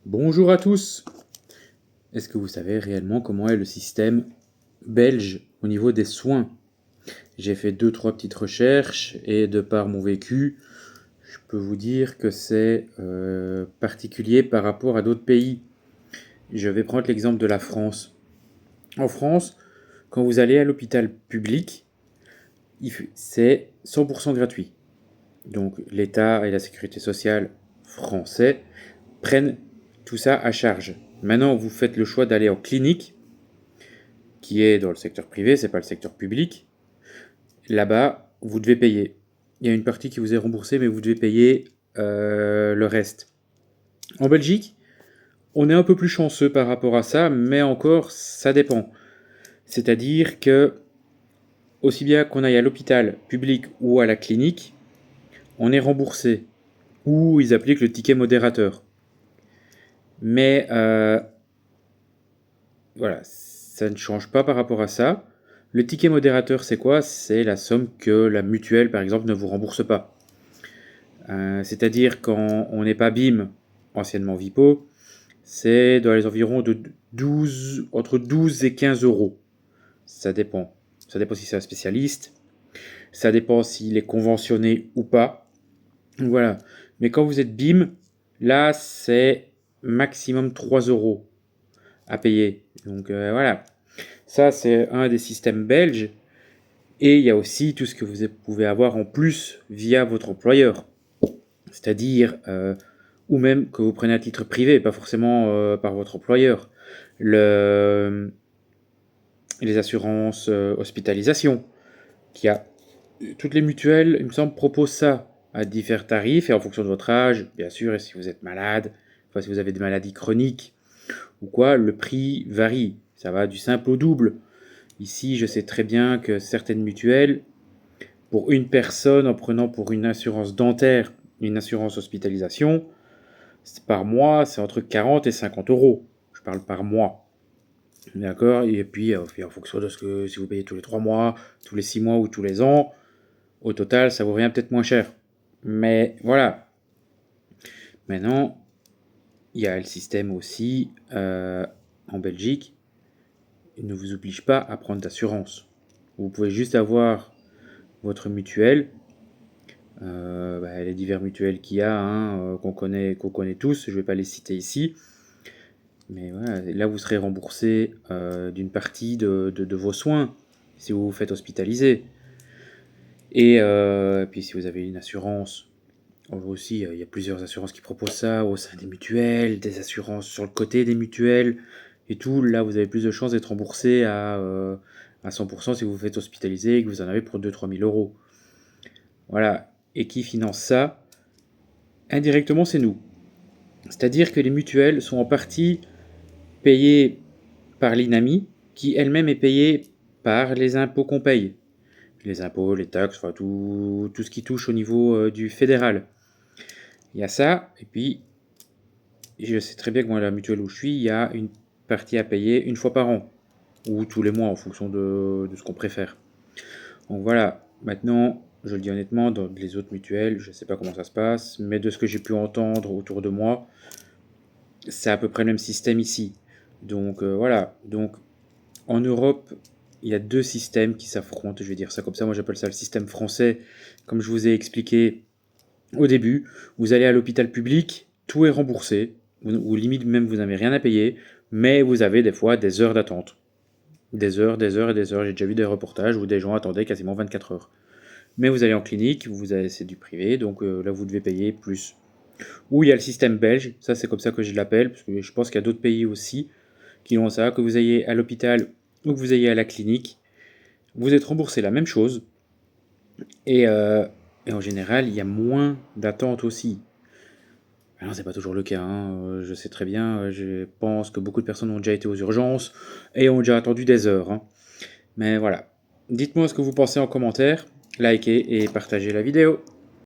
Bonjour à tous. Est-ce que vous savez réellement comment est le système belge au niveau des soins? J'ai fait 2-3 petites recherches et de par mon vécu, je peux vous dire que c'est particulier par rapport à d'autres pays. Je vais prendre l'exemple de la France. En France, quand vous allez à l'hôpital public, c'est 100% gratuit. Donc l'État et la sécurité sociale français prennent tout ça à charge. Maintenant, vous faites le choix d'aller en clinique, qui est dans le secteur privé, c'est pas le secteur public. Là-bas, vous devez payer. Il y a une partie qui vous est remboursée, mais vous devez payer le reste. En Belgique, on est un peu plus chanceux par rapport à ça, mais encore, ça dépend. C'est-à-dire que, aussi bien qu'on aille à l'hôpital public ou à la clinique, on est remboursé. Ou ils appliquent le ticket modérateur. Mais voilà, ça ne change pas par rapport à ça. Le ticket modérateur, c'est quoi? C'est la somme que la mutuelle, par exemple, ne vous rembourse pas. C'est-à-dire quand on n'est pas BIM, anciennement Vipo, c'est dans les environs de entre 12 et 15 euros. Ça dépend. Ça dépend si c'est un spécialiste. Ça dépend s'il est conventionné ou pas. Voilà. Mais quand vous êtes BIM, là, c'est maximum 3 euros à payer. Donc voilà. Ça, c'est un des systèmes belges. Et il y a aussi tout ce que vous pouvez avoir en plus via votre employeur. C'est-à-dire, ou même que vous prenez à titre privé, pas forcément par votre employeur. Les assurances hospitalisation, qui a toutes les mutuelles, il me semble, proposent ça à divers tarifs et en fonction de votre âge, bien sûr, et si vous êtes malade, enfin si vous avez des maladies chroniques ou quoi, le prix varie. Ça va du simple au double. Ici, je sais très bien que certaines mutuelles, pour une personne en prenant pour une assurance dentaire, une assurance hospitalisation, par mois, c'est entre 40 et 50 euros. Je parle par mois. D'accord. Et puis, en fonction de ce que, si vous payez tous les 3 mois, tous les 6 mois ou tous les ans, au total, ça vous revient peut-être moins cher. Mais voilà. Maintenant, il y a le système aussi en Belgique. Il ne vous oblige pas à prendre d'assurance. Vous pouvez juste avoir votre mutuelle, les divers mutuelles qu'il y a, qu'on connaît tous, je ne vais pas les citer ici. Mais voilà, là, vous serez remboursé d'une partie de vos soins si vous vous faites hospitaliser. Et puis si vous avez une assurance, aussi, il y a plusieurs assurances qui proposent ça au sein des mutuelles, des assurances sur le côté des mutuelles et tout. Là, vous avez plus de chances d'être remboursé à 100% si vous vous faites hospitaliser et que vous en avez pour 2-3 000 euros. Voilà. Et qui finance ça? Indirectement, c'est nous. C'est-à-dire que les mutuelles sont en partie payées par l'INAMI, qui elle-même est payée par les impôts qu'on paye. Les impôts, les taxes, enfin tout ce qui touche au niveau du fédéral. Il y a ça, et puis je sais très bien que moi, la mutuelle où je suis, il y a une partie à payer une fois par an, ou tous les mois en fonction de ce qu'on préfère. Donc voilà, maintenant, je le dis honnêtement, dans les autres mutuelles, je ne sais pas comment ça se passe, mais de ce que j'ai pu entendre autour de moi, c'est à peu près le même système ici. Donc voilà, donc en Europe, il y a deux systèmes qui s'affrontent, je vais dire ça comme ça, moi j'appelle ça le système français, comme je vous ai expliqué au début. Vous allez à l'hôpital public, tout est remboursé, ou limite même vous n'avez rien à payer, mais vous avez des fois des heures d'attente. Des heures et des heures. J'ai déjà vu des reportages où des gens attendaient quasiment 24 heures. Mais vous allez en clinique, c'est du privé, donc là vous devez payer plus. Ou il y a le système belge, ça c'est comme ça que je l'appelle, parce que je pense qu'il y a d'autres pays aussi qui ont ça, que vous ayez à l'hôpital ou que vous ayez à la clinique, vous êtes remboursé la même chose, et en général il y a moins d'attente aussi. Alors c'est pas toujours le cas, je sais très bien, je pense que beaucoup de personnes ont déjà été aux urgences et ont déjà attendu des heures, hein. Mais voilà. Dites-moi ce que vous pensez en commentaire, likez et partagez la vidéo.